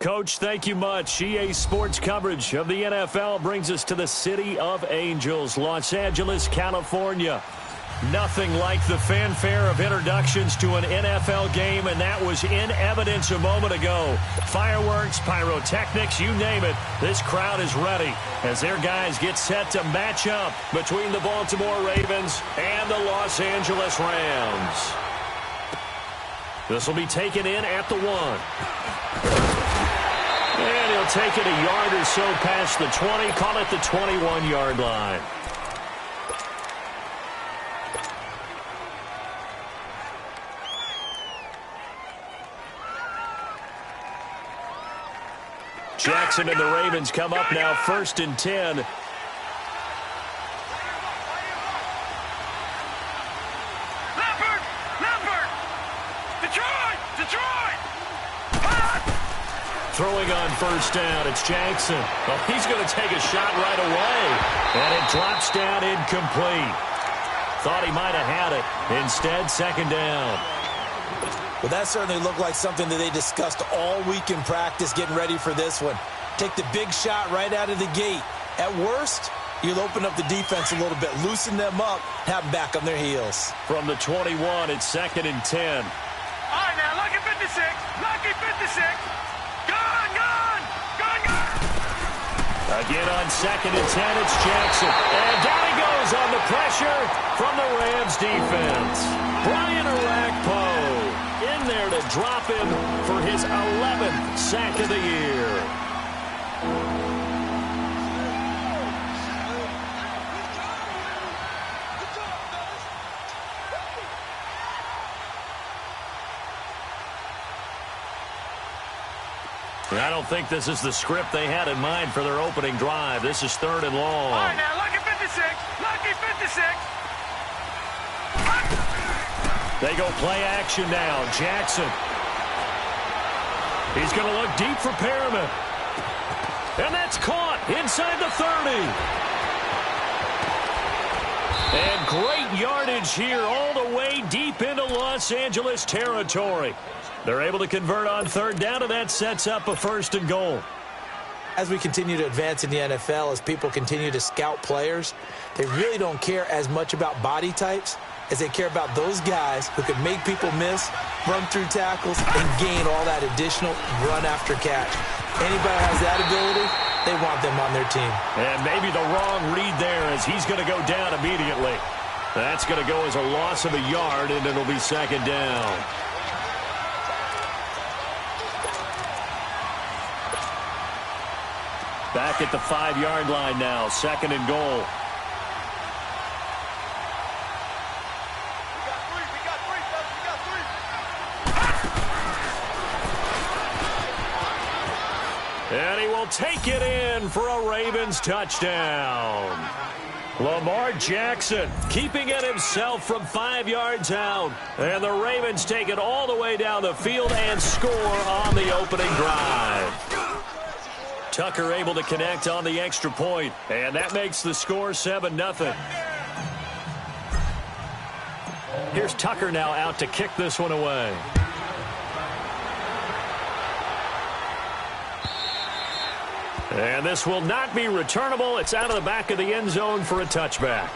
Coach, thank you much. EA Sports coverage of the NFL brings us to the City of Angels, Los Angeles, California. Nothing like the fanfare of introductions to an NFL game, and that was in evidence a moment ago. Fireworks, pyrotechnics, you name it. This crowd is ready as their guys get set to match up between the Baltimore Ravens and the Los Angeles Rams. This will be taken in at the 1. And he'll take it a yard or so past the 20, call it the 21-yard line. Jackson and the Ravens come up now, 1st and 10. Throwing on 1st down, it's Jackson. Well, he's going to take a shot right away. And it drops down incomplete. Thought he might have had it. Instead, 2nd down. Well, that certainly looked like something that they discussed all week in practice getting ready for this one. Take the big shot right out of the gate. At worst, you'll open up the defense a little bit, loosen them up, have them back on their heels. From the 21, it's 2nd and 10. All right, now, lucky 56. Lucky 56. Again on 2nd and 10, it's Jackson. And down he goes on the pressure from the Rams defense. Brian Orakpo in there to drop him for his 11th sack of the year. I don't think this is the script they had in mind for their opening drive. This is 3rd and long. All right, now, lucky 56. Lucky 56. They go play action now. Jackson. He's going to look deep for Perriman. And that's caught inside the 30. And great yardage here all the way deep into Los Angeles territory. They're able to convert on 3rd down, and that sets up a 1st and goal. As we continue to advance in the NFL, as people continue to scout players, they really don't care as much about body types as they care about those guys who can make people miss, run through tackles, and gain all that additional run after catch. Anybody has that ability, they want them on their team. And maybe the wrong read there as he's going to go down immediately. That's going to go as a loss of a yard, and it'll be 2nd down. Back at the 5-yard line now, 2nd and goal. And he will take it in for a Ravens touchdown. Lamar Jackson keeping it himself from 5 yards out. And the Ravens take it all the way down the field and score on the opening drive. Tucker able to connect on the extra point, and that makes the score 7-0. Here's Tucker now out to kick this one away. And this will not be returnable. It's out of the back of the end zone for a touchback.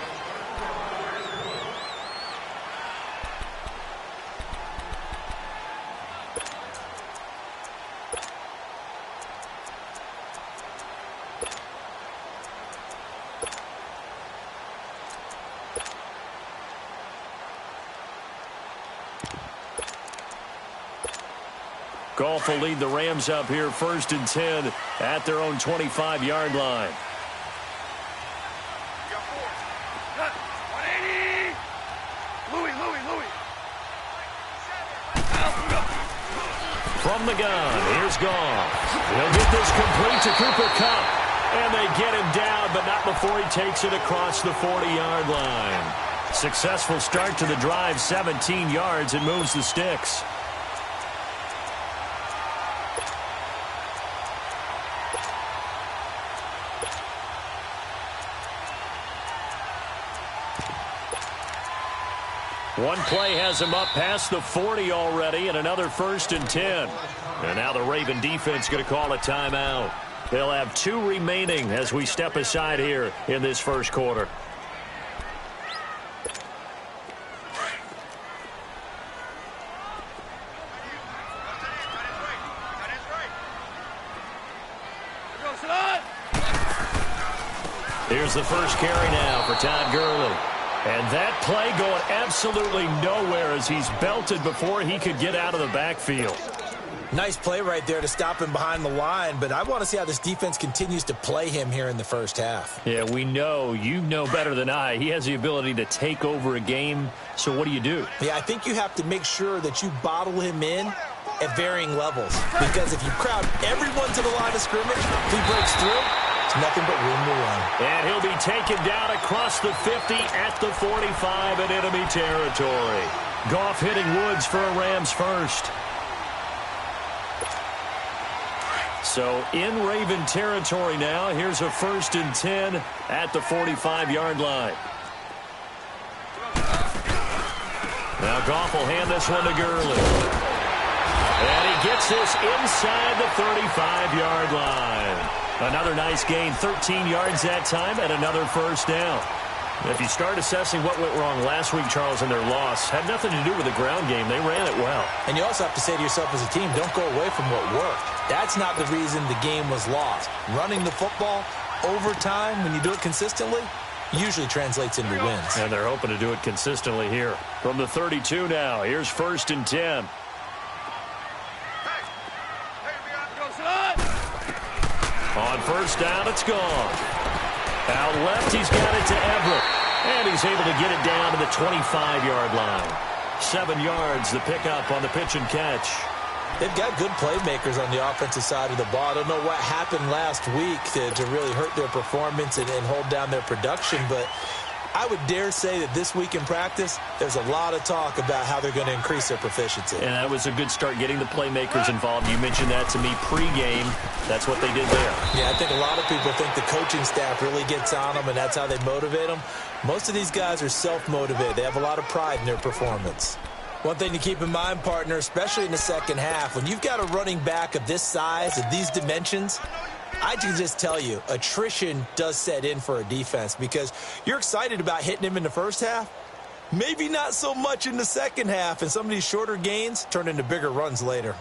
Goff will lead the Rams up here, 1st and 10 at their own 25-yard line. From the gun, here's Goff. He'll get this complete to Cooper Kupp. And they get him down, but not before he takes it across the 40-yard line. Successful start to the drive, 17 yards, and moves the sticks. One play has him up past the 40 already, and another 1st and 10. And now the Raven defense going to call a timeout. They'll have 2 remaining as we step aside here in this first quarter. Here's the first carry now for Todd Gurley. And that play going absolutely nowhere as he's belted before he could get out of the backfield. Nice play right there to stop him behind the line, but I want to see how this defense continues to play him here in the first half. Yeah, we know, you know better than I, he has the ability to take over a game, so what do you do? Yeah, I think you have to make sure that you bottle him in at varying levels, because if you crowd everyone to the line of scrimmage, if he breaks through, it's nothing but room to run. And he'll be taken down across the 50 at the 45 in enemy territory. Goff hitting Woods for a Rams first. So in Raven territory now. Here's a 1st and 10 at the 45-yard line. Now Goff will hand this one to Gurley. And he gets this inside the 35-yard line. Another nice gain, 13 yards that time, and another first down. If you start assessing what went wrong last week, Charles, in their loss, had nothing to do with the ground game. They ran it well. And you also have to say to yourself as a team, don't go away from what worked. That's not the reason the game was lost. Running the football over time, when you do it consistently, usually translates into wins. And they're hoping to do it consistently here. From the 32 now, here's 1st and 10. On first down, it's gone. Out left, he's got it to Everett. And he's able to get it down to the 25-yard line. 7 yards, the pickup on the pitch and catch. They've got good playmakers on the offensive side of the ball. I don't know what happened last week to really hurt their performance and hold down their production, but I would dare say that this week in practice, there's a lot of talk about how they're going to increase their proficiency. And that was a good start, getting the playmakers involved. You mentioned that to me pregame. That's what they did there. Yeah, I think a lot of people think the coaching staff really gets on them, and that's how they motivate them. Most of these guys are self-motivated. They have a lot of pride in their performance. One thing to keep in mind, partner, especially in the second half, when you've got a running back of this size, of these dimensions, I can just tell you, attrition does set in for a defense because you're excited about hitting him in the first half. Maybe not so much in the second half, and some of these shorter gains turn into bigger runs later.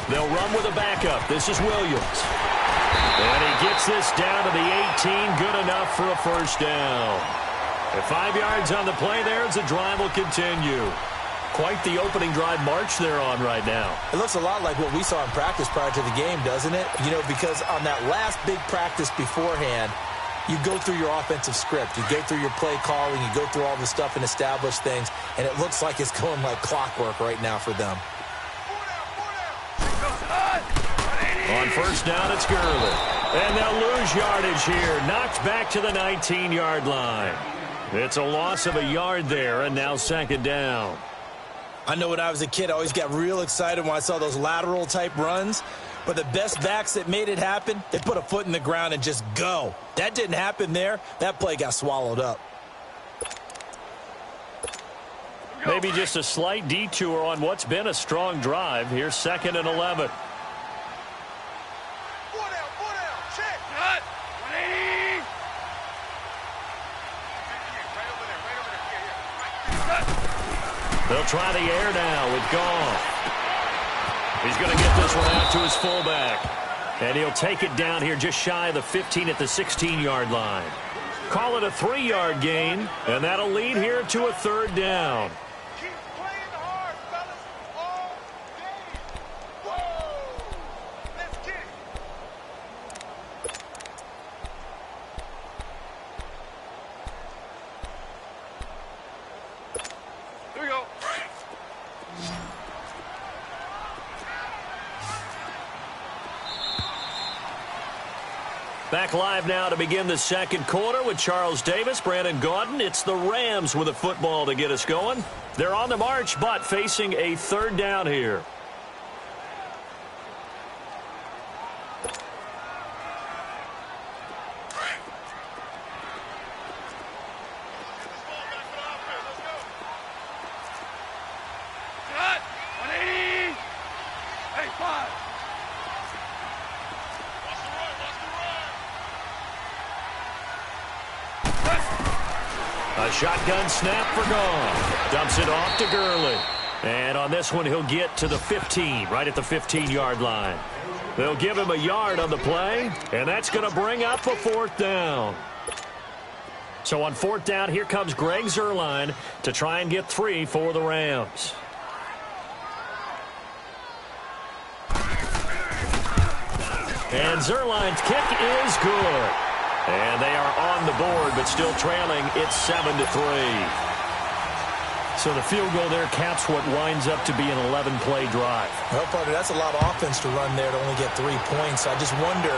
They'll run with a backup. This is Williams. And he gets this down to the 18. Good enough for a first down. At 5 yards on the play there as the drive will continue. Quite the opening drive march they're on right now. It looks a lot like what we saw in practice prior to the game, doesn't it? You know, because on that last big practice beforehand, you go through your offensive script. You go through your play calling. You go through all the stuff and establish things. And it looks like it's going like clockwork right now for them. On first down, it's Gurley. And they'll lose yardage here. Knocked back to the 19-yard line. It's a loss of a yard there, and now 2nd down. I know when I was a kid, I always got real excited when I saw those lateral-type runs. But the best backs that made it happen, they put a foot in the ground and just go. That didn't happen there. That play got swallowed up. Maybe just a slight detour on what's been a strong drive. Here's 2nd and 11. They'll try the air now with Goff. He's going to get this one out to his fullback. And he'll take it down here just shy of the 15 at the 16-yard line. Call it a 3-yard gain, and that'll lead here to a 3rd down. Keep playing hard, fellas, all day. Whoa! Let's get it. Here we go. Back live now to begin the 2nd quarter with Charles Davis, Brandon Gaudin. It's the Rams with a football to get us going. They're on the march, but facing a 3rd down here. A shotgun snap for gone. Dumps it off to Gurley. And on this one, he'll get to the 15, right at the 15-yard line. They'll give him a yard on the play, and that's going to bring up a 4th down. So on 4th down, here comes Greg Zuerlein to try and get 3 for the Rams. And Zuerlein's kick is good. And they are on the board, but still trailing. It's 7-3. So the field goal there caps what winds up to be an 11-play drive. Well, partner, that's a lot of offense to run there to only get 3 points. So I just wonder,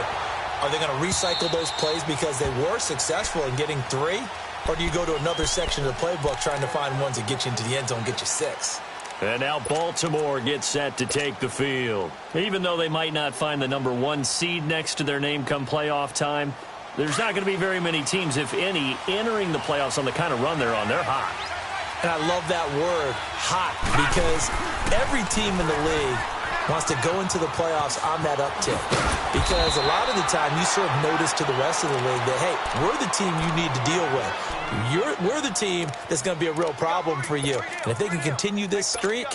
are they going to recycle those plays because they were successful in getting 3? Or do you go to another section of the playbook trying to find ones that get you into the end zone, get you 6? And now Baltimore gets set to take the field. Even though they might not find the number 1 seed next to their name come playoff time, there's not going to be very many teams, if any, entering the playoffs on the kind of run they're on. They're hot. And I love that word, hot, because every team in the league wants to go into the playoffs on that uptick. Because a lot of the time you serve notice to the rest of the league that, hey, we're the team you need to deal with. We're the team that's going to be a real problem for you. And if they can continue this streak,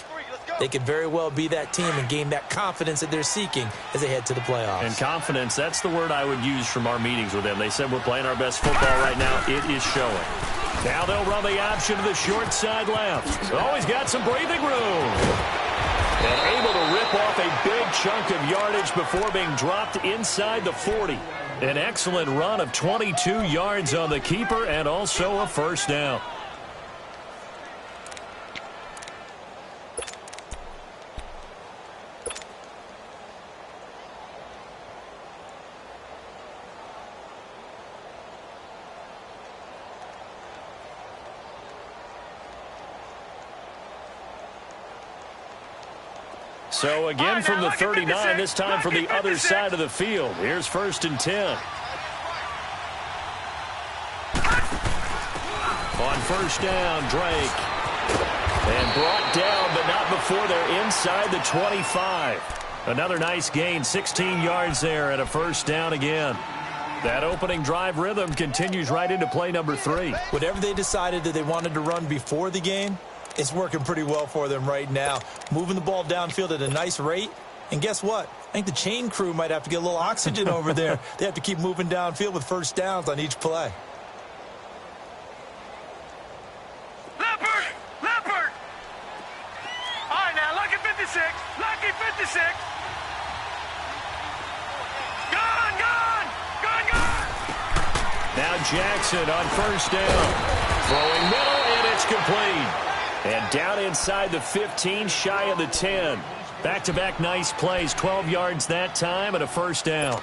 they could very well be that team and gain that confidence that they're seeking as they head to the playoffs. And confidence, that's the word I would use from our meetings with them. They said we're playing our best football right now. It is showing. Now they'll run the option to the short side left. Oh, he's got some breathing room. And able to rip off a big chunk of yardage before being dropped inside the 40. An excellent run of 22 yards on the keeper and also a 1st down. So again from the 39, this time from the other side of the field. Here's 1st and 10. On 1st down, Drake. And brought down, but not before they're inside the 25. Another nice gain, 16 yards there and a 1st down again. That opening drive rhythm continues right into play number 3. Whatever they decided that they wanted to run before the game, it's working pretty well for them right now. Moving the ball downfield at a nice rate. And guess what? I think the chain crew might have to get a little oxygen over there. They have to keep moving downfield with 1st downs on each play. Leopard! All right, now, lucky 56. Lucky 56. Gone! Now Jackson on 1st down. Throwing middle, and it's complete. And down inside the 15, shy of the 10. Back-to-back nice plays, 12 yards that time and a 1st down.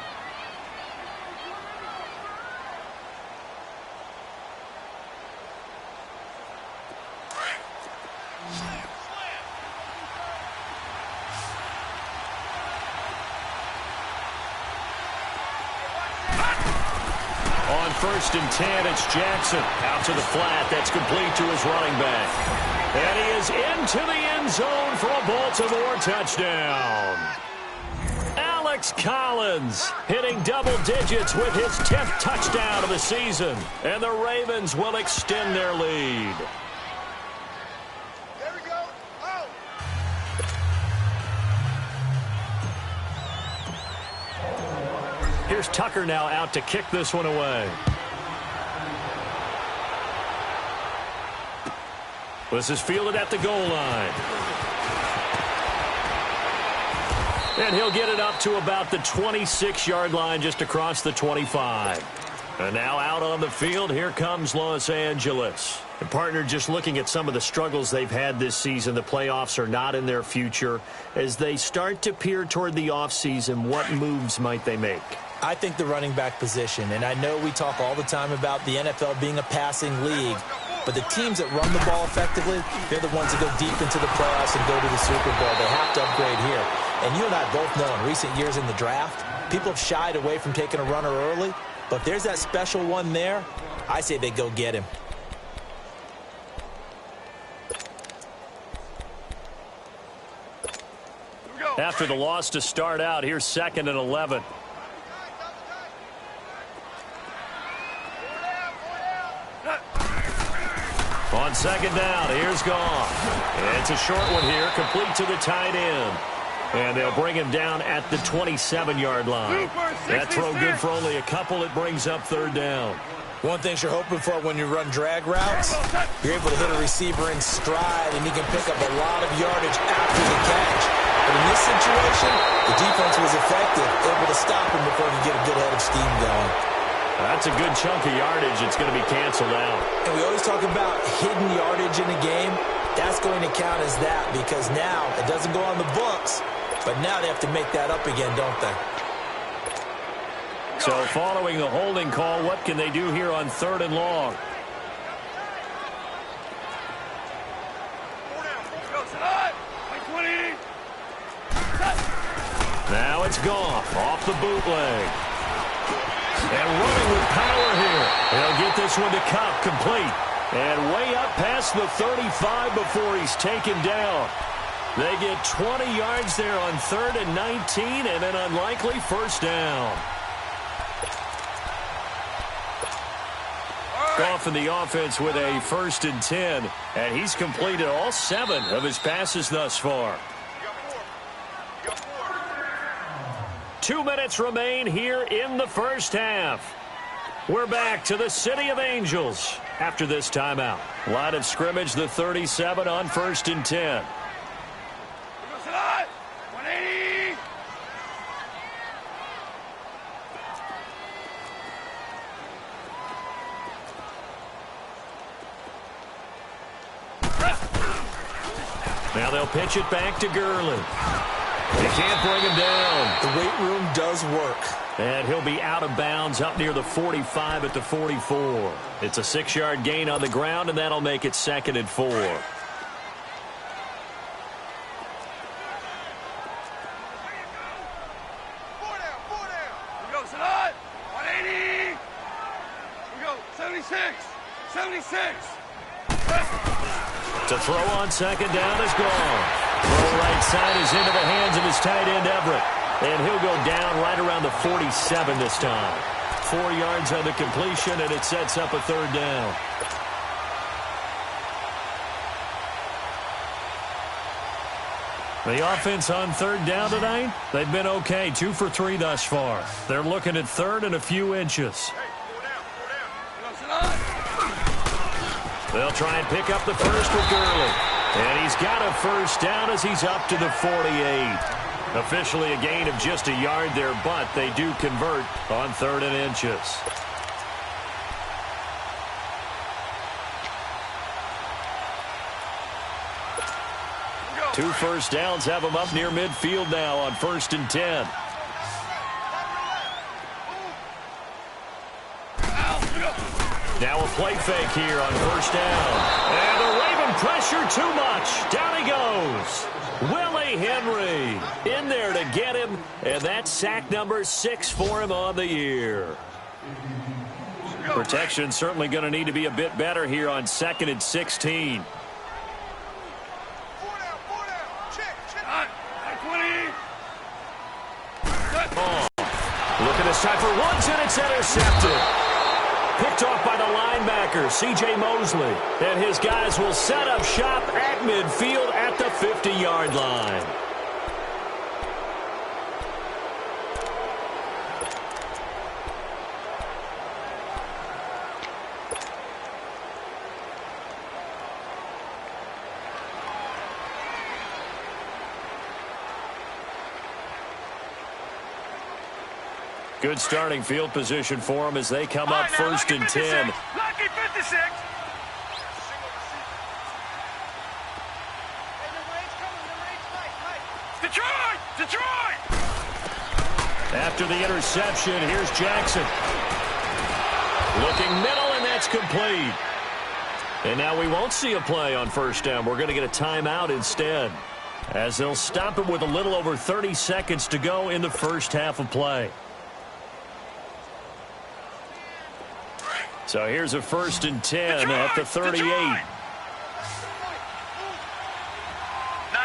On 1st and 10, it's Jackson. Out to the flat. That's complete to his running back. And he is into the end zone for a Baltimore touchdown. Alex Collins hitting double digits with his 10th touchdown of the season. And the Ravens will extend their lead. There we go. Oh. Here's Tucker now out to kick this one away. This is fielded at the goal line. And he'll get it up to about the 26-yard line just across the 25. And now out on the field, here comes Los Angeles. And partner, just looking at some of the struggles they've had this season, the playoffs are not in their future. As they start to peer toward the offseason, what moves might they make? I think the running back position, and I know we talk all the time about the NFL being a passing league, but the teams that run the ball effectively, they're the ones that go deep into the playoffs and go to the Super Bowl. They have to upgrade here. And you and I both know in recent years in the draft, people have shied away from taking a runner early, but if there's that special one there, I say they go get him. After the loss to start out, here's 2nd and 11. On second down, here's Goff. It's a short one here, complete to the tight end. And they'll bring him down at the 27-yard line. That throw good for only a couple. It brings up third down. One thing you're hoping for when you run drag routes, you're able to hit a receiver in stride, and he can pick up a lot of yardage after the catch. But in this situation, the defense was effective, able to stop him before he could get a good head of steam going. That's a good chunk of yardage. It's going to be canceled out. And we always talk about hidden yardage in a game. That's going to count as that because now it doesn't go on the books, but now they have to make that up again, don't they? So following the holding call, what can they do here on third and long? Now it's Goff off the bootleg. And running with power here. He'll get this one to Cup, complete. And way up past the 35 before he's taken down. They get 20 yards there on third and 19 and an unlikely first down. Goff in the offense with a first and 10. And he's completed all 7 of his passes thus far. 2 minutes remain here in the first half. We're back to the City of Angels after this timeout. Line of scrimmage, the 37 on first and 10. Now they'll pitch it back to Gurley. They can't bring him down. The weight room does work. And he'll be out of bounds up near the 45 at the 44. It's a 6-yard gain on the ground, and that'll make it second and 4. To throw on second down is gone. Throw right side is into the hands of his tight end, Everett. And he'll go down right around the 47 this time. 4 yards on the completion, and it sets up a third down. The offense on third down tonight, they've been okay. 2 for 3 thus far. They're looking at third and a few inches. They'll try and pick up the first with Gurley. And he's got a first down as he's up to the 48. Officially a gain of just a yard there, but they do convert on third and inches. Two first downs have them up near midfield now on first and 10. Now a play fake here on first down. And the Raven pressure too much. Down he goes. Willie Henry in there to get him. And that's sack number 6 for him on the year. Protection certainly going to need to be a bit better here on second and 16. Oh, looking this time for Woods, and it's intercepted. Picked off by the linebacker, C.J. Mosley. And his guys will set up shop at midfield at the 50-yard line. Good starting field position for them as they come up first and 10. Lucky 56. Detroit! Detroit! After the interception, here's Jackson. Looking middle, and that's complete. And now we won't see a play on first down. We're going to get a timeout instead, as they'll stop it with a little over 30 seconds to go in the first half of play. So here's a first and 10 Detroit, at the 38. Detroit. No,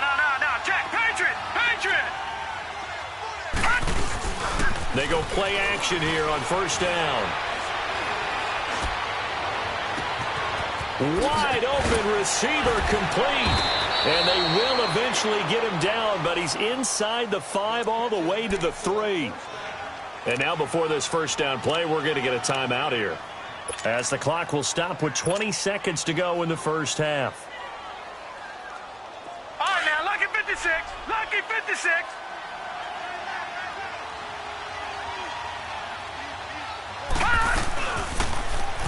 Jack, Patriot! They go play action here on first down. Wide open receiver complete. And they will eventually get him down, but he's inside the 5 all the way to the 3. And now before this first down play, we're going to get a timeout here, as the clock will stop with 20 seconds to go in the first half. All right, now, lucky 56. Lucky 56.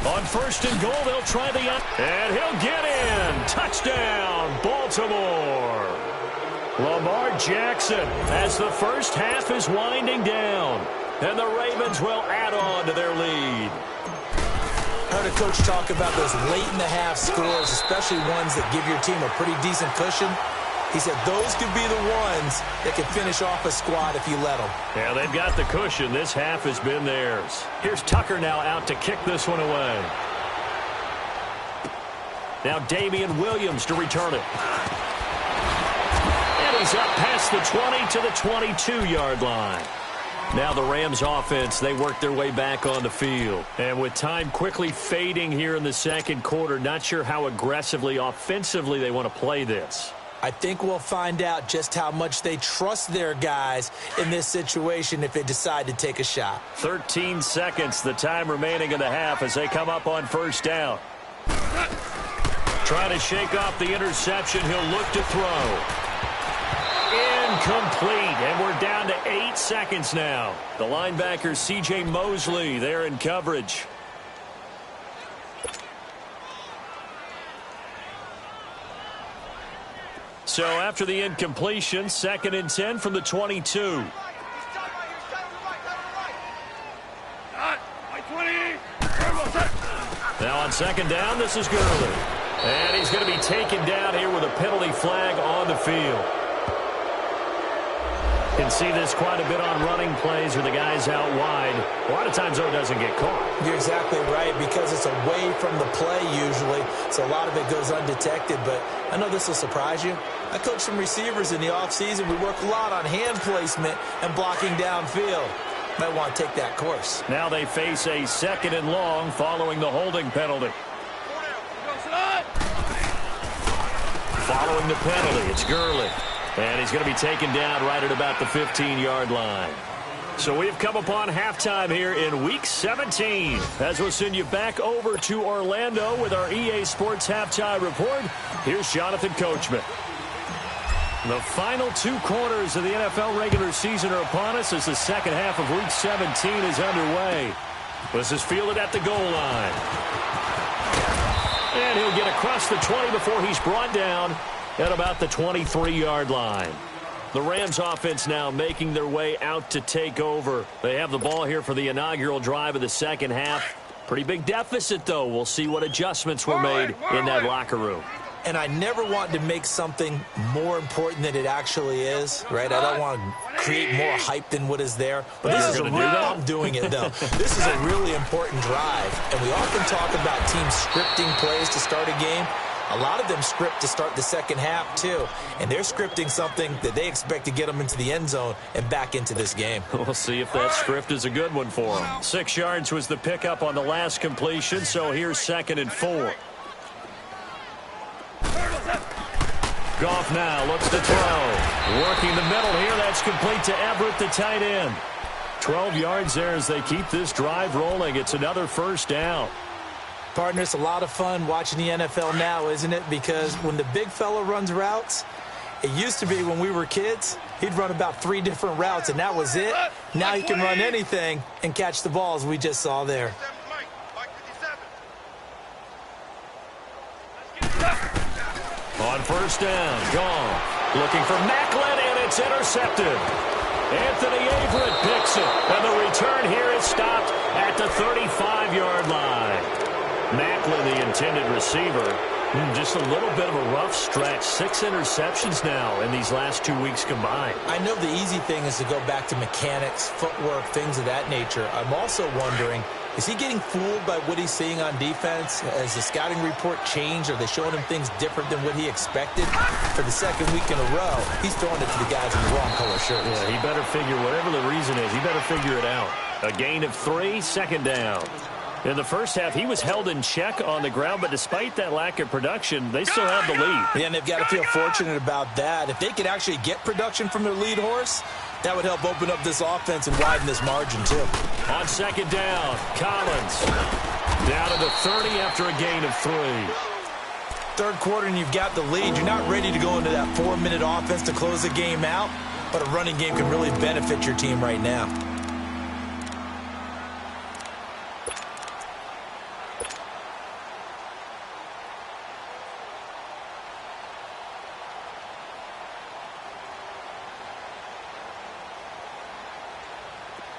On first and goal, they'll try the up. And he'll get in. Touchdown, Baltimore. Lamar Jackson as the first half is winding down. And the Ravens will add on to their lead. I heard a coach talk about those late-in-the-half scores, especially ones that give your team a pretty decent cushion. He said those could be the ones that can finish off a squad if you let them. Yeah, they've got the cushion. This half has been theirs. Here's Tucker now out to kick this one away. Now Damian Williams to return it. And he's up past the 20 to the 22-yard line. Now the Rams offense, they work their way back on the field. And with time quickly fading here in the second quarter, not sure how aggressively, offensively they want to play this. I think we'll find out just how much they trust their guys in this situation if they decide to take a shot. 13 seconds, the time remaining in the half as they come up on first down. Trying to shake off the interception. He'll look to throw. Incomplete, and we're down to 8 seconds now. The linebacker, C.J. Mosley, there in coverage. So after the incompletion, 2nd and 10 from the 22. Now on second down, this is Gurley. And he's going to be taken down here with a penalty flag on the field. Can see this quite a bit on running plays where the guy's out wide. A lot of times, though, it doesn't get caught. You're exactly right, because it's away from the play usually, so a lot of it goes undetected. But I know this will surprise you. I coach some receivers in the offseason. We work a lot on hand placement and blocking downfield. Might want to take that course. Now they face a 2nd and long following the holding penalty. Following the penalty, it's Gurley. And he's going to be taken down right at about the 15-yard line. So we've come upon halftime here in Week 17. As we'll send you back over to Orlando with our EA Sports Halftime Report, here's Jonathan Coachman. The final 2 quarters of the NFL regular season are upon us as the second half of Week 17 is underway. This is fielded at the goal line. And he'll get across the 20 before he's brought down at about the 23-yard line. The Rams offense now making their way out to take over. They have the ball here for the inaugural drive of the second half. Pretty big deficit, though. We'll see what adjustments were made in that locker room. And I never want to make something more important than it actually is, right? I don't want to create more hype than what is there. But this is a real, I'm doing it, though. This is a really important drive. And we often talk about teams scripting plays to start a game. A lot of them script to start the second half, too. And they're scripting something that they expect to get them into the end zone and back into this game. We'll see if that script is a good one for them. 6 yards was the pickup on the last completion, so here's 2nd and 4. Goff now looks to throw. Working the middle here. That's complete to Everett, the tight end. 12 yards there as they keep this drive rolling. It's another first down. Partner, it's a lot of fun watching the NFL now, isn't it? Because when the big fella runs routes, it used to be when we were kids, he'd run about 3 different routes, and that was it. Now he can run anything and catch the balls we just saw there. On first down, Goff looking for Macklin, and it's intercepted. Anthony Everett picks it, and the return here is stopped at the 35-yard line. Macklin, the intended receiver, just a little bit of a rough stretch. 6 interceptions now in these last 2 weeks combined. I know the easy thing is to go back to mechanics, footwork, things of that nature. I'm also wondering, is he getting fooled by what he's seeing on defense? Has the scouting report changed? Are they showing him things different than what he expected? For the second week in a row, he's throwing it to the guys in the wrong color shirts. Yeah, he better figure, whatever the reason is, he better figure it out. A gain of 3, 2nd down. In the first half, he was held in check on the ground, but despite that lack of production, they still have the lead. Yeah, and they've got to feel fortunate about that. If they could actually get production from their lead horse, that would help open up this offense and widen this margin, too. On second down, Collins down to the 30 after a gain of 3. Third quarter and you've got the lead. You're not ready to go into that 4-minute offense to close the game out, but a running game can really benefit your team right now.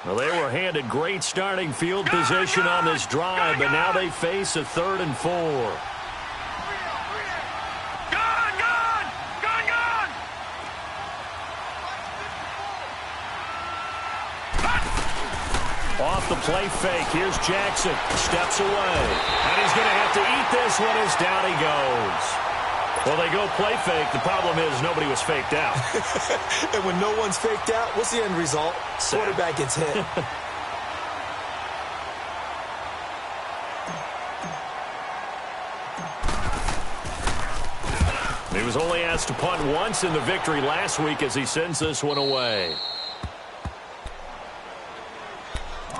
Well, they were handed great starting field position on this drive, but now they face a 3rd and 4. Off the play fake, here's Jackson, steps away, and he's going to have to eat this one as down he goes. Well, they go play fake. The problem is nobody was faked out. And when no one's faked out, what's the end result? Quarterback gets hit. He was only asked to punt once in the victory last week as he sends this one away.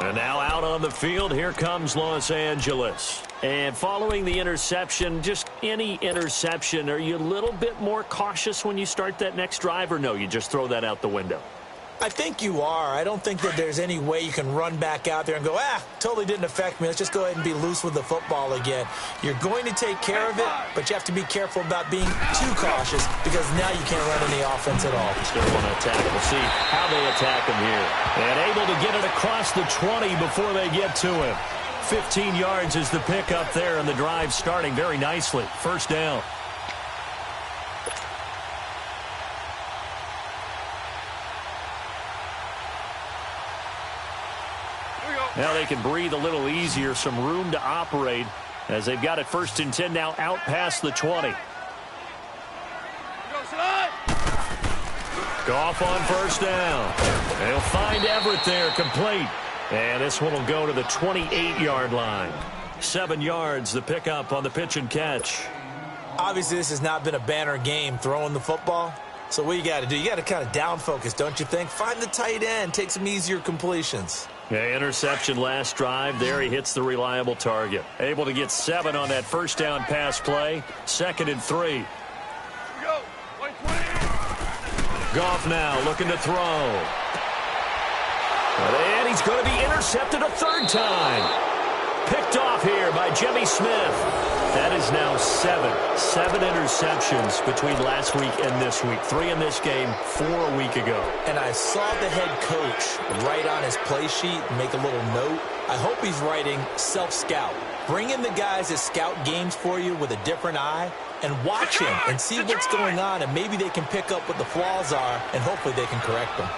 And now out on the field, here comes Los Angeles. And following the interception, just any interception, are you a little bit more cautious when you start that next drive, or no, you just throw that out the window? I think you are. I don't think that there's any way you can run back out there and go, totally didn't affect me. Let's just go ahead and be loose with the football again. You're going to take care of it, but you have to be careful about being too cautious because now you can't run any offense at all. Still want to attack. We'll see how they attack him here. And able to get it across the 20 before they get to him. 15 yards is the pickup there, and the drive starting very nicely. First down. Now they can breathe a little easier, some room to operate as they've got it 1st and 10 now out past the 20. Goff on first down. They'll find Everett there, complete. And this one will go to the 28-yard line. 7 yards, the pickup on the pitch and catch. Obviously, this has not been a banner game throwing the football. So what you got to do, you got to kind of down focus, don't you think? Find the tight end, take some easier completions. Yeah, interception last drive. There he hits the reliable target. Able to get 7 on that first down pass play. 2nd and 3. Goff now looking to throw. And he's going to be intercepted a 3rd time. Picked off here by Jimmy Smith. That is now 7 interceptions between last week and this week. 3 in this game, 4 a week ago. And I saw the head coach write on his play sheet and make a little note. I hope he's writing self-scout. Bring in the guys that scout games for you with a different eye and watch him and see what's going on, and maybe they can pick up what the flaws are, and hopefully they can correct them.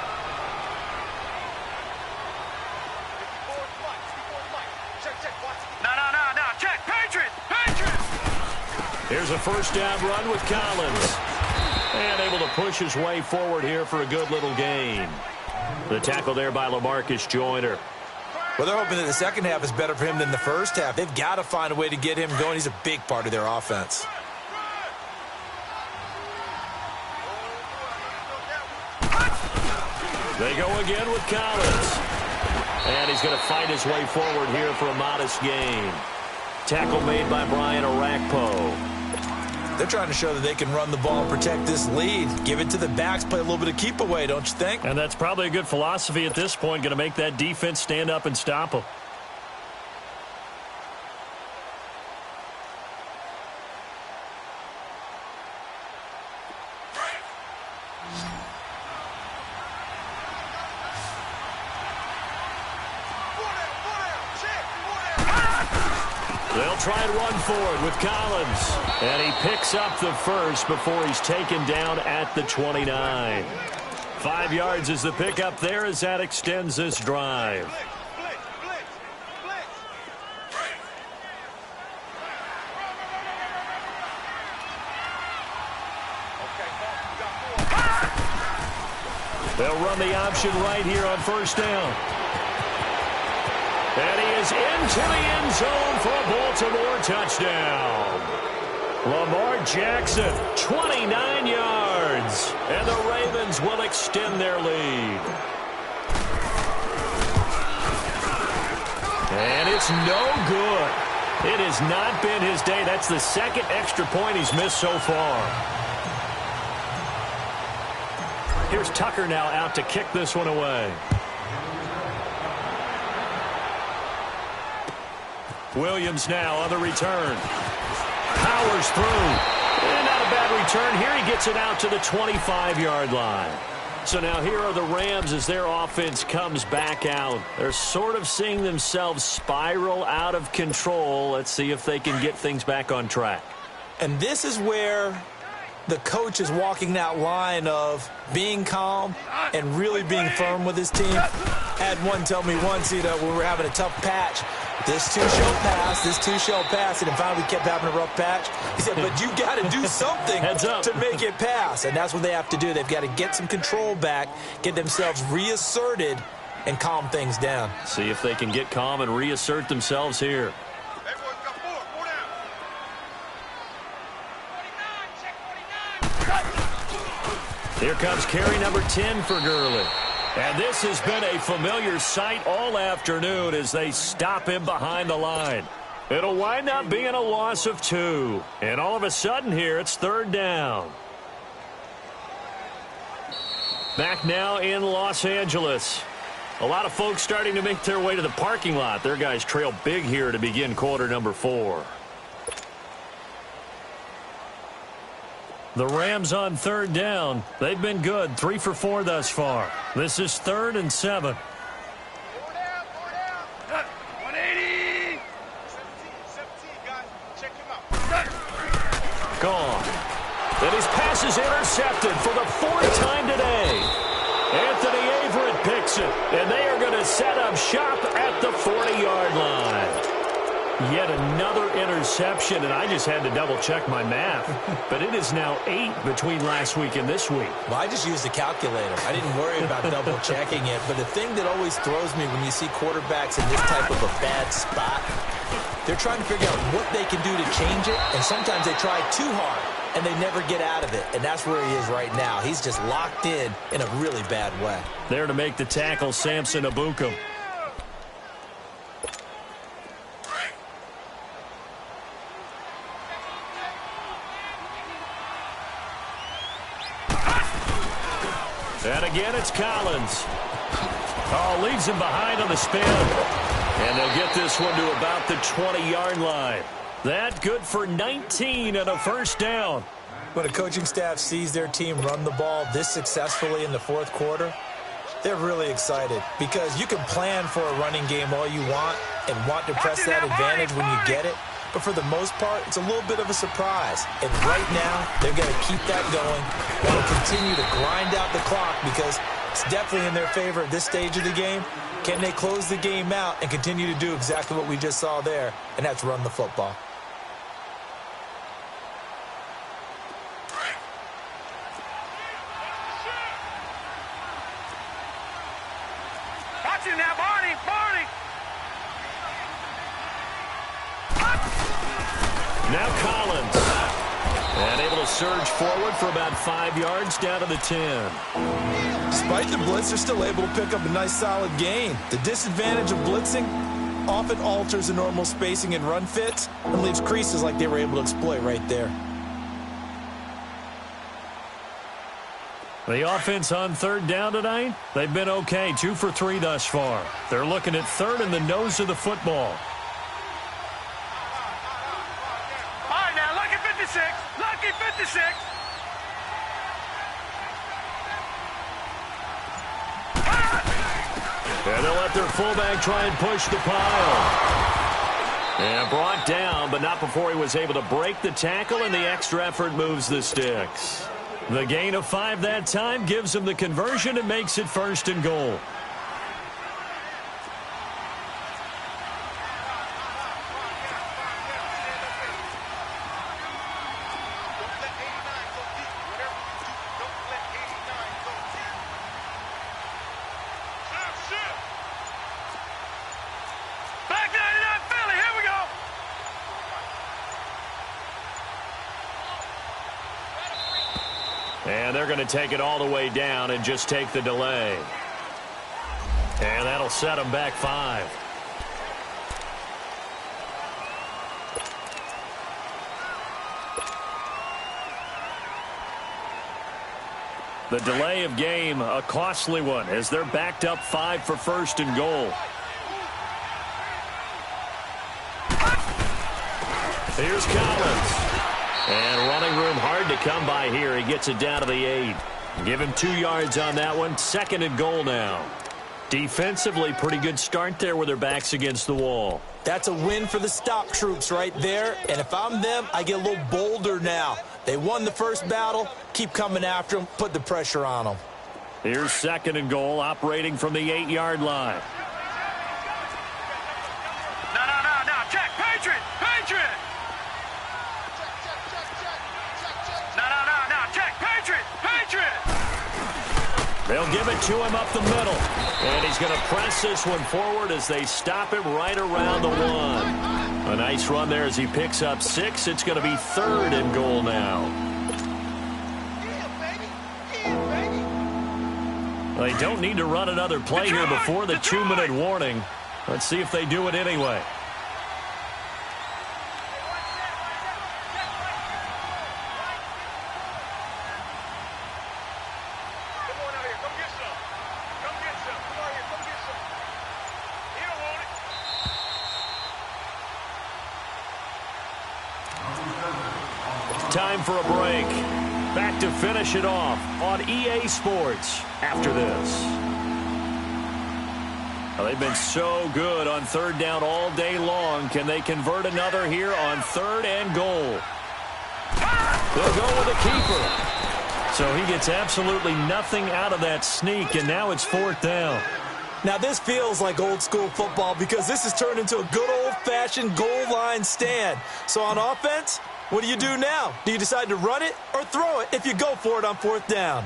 Here's a first down run with Collins. And able to push his way forward here for a good little gain. The tackle there by LaMarcus Joyner. Well, they're hoping that the second half is better for him than the first half. They've got to find a way to get him going. He's a big part of their offense. They go again with Collins. And he's going to fight his way forward here for a modest gain. Tackle made by Brian Orakpo. They're trying to show that they can run the ball and protect this lead. Give it to the backs, play a little bit of keep away, don't you think? And that's probably a good philosophy at this point, going to make that defense stand up and stop them. They'll try and run forward with Collins. And he picks up the first before he's taken down at the 29. 5 yards is the pickup there as that extends this drive. They'll run the option right here on first down. And he is into the end zone for a Baltimore touchdown. Lamar Jackson, 29 yards. And the Ravens will extend their lead. And it's no good. It has not been his day. That's the second extra point he's missed so far. Here's Tucker now out to kick this one away. Williams now on the return. Powers through. And not a bad return. Here he gets it out to the 25-yard line. So now here are the Rams as their offense comes back out. They're sort of seeing themselves spiral out of control. Let's see if they can get things back on track. And this is where the coach is walking that line of being calm and really being firm with his team. I had one tell me once, when we were having a tough patch, this too shall pass, this too shall pass, and then finally we kept having a rough patch. He said, but you got to do something to make it pass, and that's what they have to do. They've got to get some control back, get themselves reasserted, and calm things down. See if they can get calm and reassert themselves here. Everyone's got four down. 49, check 49. Here comes carry number 10 for Gurley. And this has been a familiar sight all afternoon as they stop him behind the line. It'll wind up being a loss of 2. And all of a sudden here, it's third down. Back now in Los Angeles. A lot of folks starting to make their way to the parking lot. Their guys trail big here to begin quarter number 4. The Rams on third down. They've been good. 3 for 4 thus far. This is 3rd and 7. 4 down. 180. 17, guys. Check him out. Gone. And his pass is intercepted for the 4th time today. Anthony Averett picks it. And they are going to set up shop at the 40-yard line. Yet another interception, and I just had to double-check my math. But it is now 8 between last week and this week. Well, I just used the calculator. I didn't worry about double-checking it. But the thing that always throws me when you see quarterbacks in this type of a bad spot, they're trying to figure out what they can do to change it, and sometimes they try too hard, and they never get out of it. And that's where he is right now. He's just locked in a really bad way. There to make the tackle, Samson Abukum. And again, it's Collins. Oh, leaves him behind on the spin. And they'll get this one to about the 20-yard line. That good for 19 and a first down. When a coaching staff sees their team run the ball this successfully in the fourth quarter, they're really excited because you can plan for a running game all you want and want to press that advantage when you get it. But for the most part, it's a little bit of a surprise. And right now, they're going to keep that going. Want to continue to grind out the clock because it's definitely in their favor at this stage of the game. Can they close the game out and continue to do exactly what we just saw there, and that's run the football? Watch him now, Barney. Now Collins. And able to surge forward for about 5 yards down to the 10. Despite the blitz, they're still able to pick up a nice solid gain. The disadvantage of blitzing often alters the normal spacing and run fits and leaves creases like they were able to exploit right there. The offense on third down tonight, they've been okay. 2 for 3 thus far. They're looking at third in the nose of the football. All right, now, lucky 56. Lucky 56. And they'll let their fullback try and push the pile. And brought down, but not before he was able to break the tackle, and the extra effort moves the sticks. The gain of 5 that time gives him the conversion and makes it 1st and goal. Back And they're going to take it all the way down and just take the delay. And that'll set them back 5. The delay of game, a costly one, as they're backed up 5 for first and goal. Here's Collins. And running room hard to come by here. He gets it down to the 8. Give him 2 yards on that one. 2nd and goal now. Defensively, pretty good start there with their backs against the wall. That's a win for the stop troops right there. And if I'm them, I get a little bolder now. They won the first battle. Keep coming after them. Put the pressure on them. Here's 2nd and goal, operating from the 8-yard line. No. Check. Patriot. No. Check. Patriot. They'll give it to him up the middle. And he's going to press this one forward as they stop him right around the 1. A nice run there as he picks up 6. It's going to be 3rd and goal now. They don't need to run another play here before the 2-minute warning. Let's see if they do it anyway. Time for a break. Back to finish it off on EA Sports after this. Well, they've been so good on 3rd down all day long. Can they convert another here on 3rd and goal? They'll go with a keeper. So he gets absolutely nothing out of that sneak, and now it's 4th down. Now, this feels like old-school football because this has turned into a good old-fashioned goal line stand. So on offense, what do you do now? Do you decide to run it or throw it if you go for it on 4th down?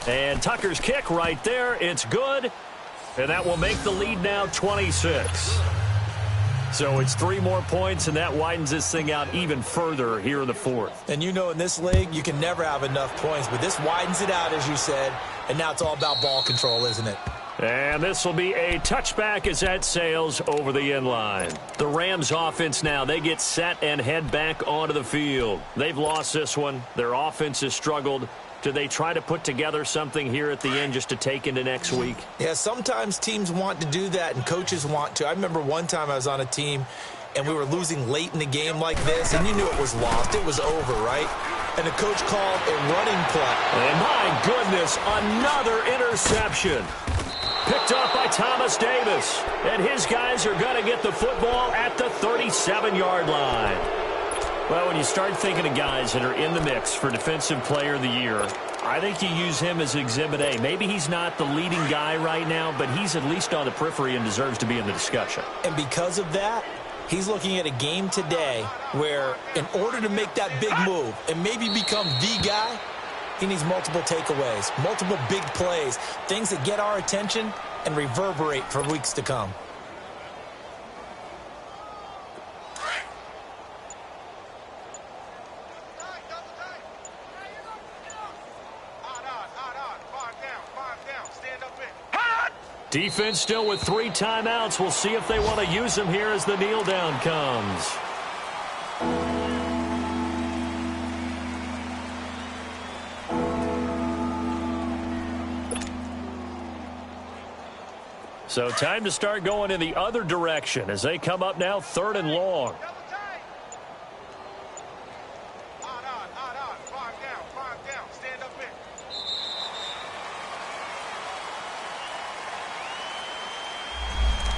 And Tucker's kick right there. It's good. And that will make the lead now 26. So it's 3 more points, and that widens this thing out even further here in the 4th. And you know in this league, you can never have enough points, but this widens it out, as you said, and now it's all about ball control, isn't it? And this will be a touchback as that sails over the end line. The Rams offense now, they get set and head back onto the field. They've lost this one. Their offense has struggled. Do they try to put together something here at the end just to take into next week? Yeah, sometimes teams want to do that and coaches want to. I remember one time I was on a team and we were losing late in the game like this, and you knew it was lost. It was over, right? And the coach called a running play. And my goodness, another interception. Picked up by Thomas Davis. And his guys are going to get the football at the 37-yard line. Well, when you start thinking of guys that are in the mix for Defensive Player of the Year, I think you use him as Exhibit A. Maybe he's not the leading guy right now, but he's at least on the periphery and deserves to be in the discussion. And because of that, he's looking at a game today where in order to make that big move and maybe become the guy, he needs multiple takeaways, multiple big plays, things that get our attention and reverberate for weeks to come. Defense still with 3 timeouts. We'll see if they want to use them here as the kneel down comes. So time to start going in the other direction as they come up now 3rd and long.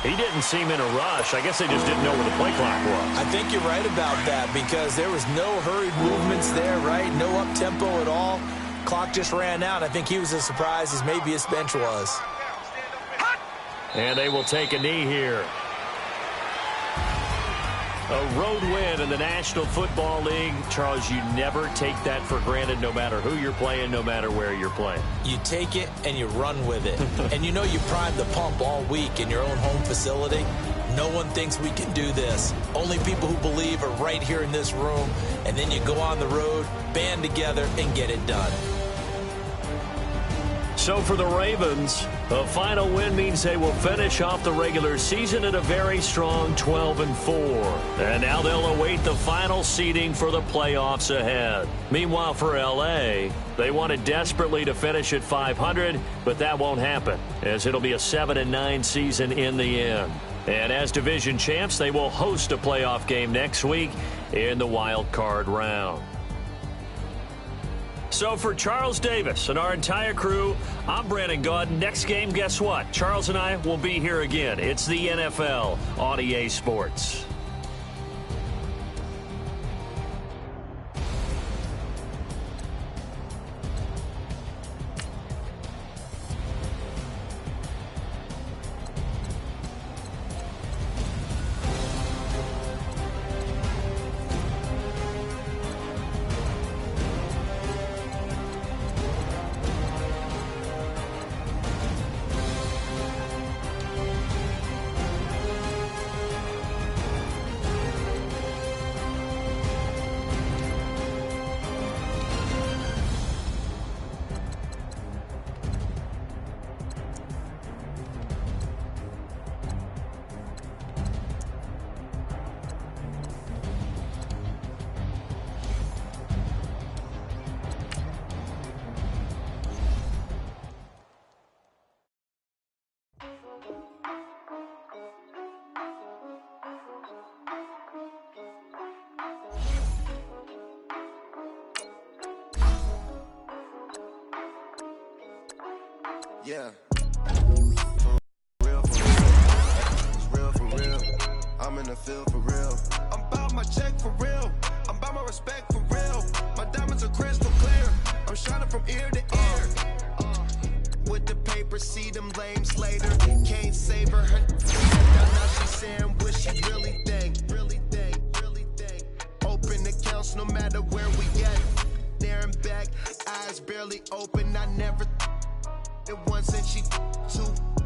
He didn't seem in a rush. I guess they just didn't know where the play clock was. I think you're right about that because there was no hurried movements there, right? No up-tempo at all. Clock just ran out. I think he was as surprised as maybe his bench was. And they will take a knee here. A road win in the National Football League. Charles, you never take that for granted no matter who you're playing, no matter where you're playing. You take it and you run with it. And you know you primed the pump all week in your own home facility. No one thinks we can do this. Only people who believe are right here in this room. And then you go on the road, band together, and get it done. So for the Ravens, a final win means they will finish off the regular season at a very strong 12-4. And now they'll await the final seeding for the playoffs ahead. Meanwhile, for L.A., they wanted desperately to finish at 500, but that won't happen, as it'll be a 7-9 season in the end. And as division champs, they will host a playoff game next week in the wild card round. So for Charles Davis and our entire crew, I'm Brandon Gaud. Next game, guess what? Charles and I will be here again. It's the NFL on EA Sports. Yeah. For real, it's real for real. I'm in the field for real. I'm about my check for real. I'm about my respect for real. My diamonds are crystal clear. I'm shining from ear to ear. With the paper, see them lames later. Can't save her. Now she's saying what she really think. Open accounts no matter where we at. There and back, eyes barely open. I never. It once and she two.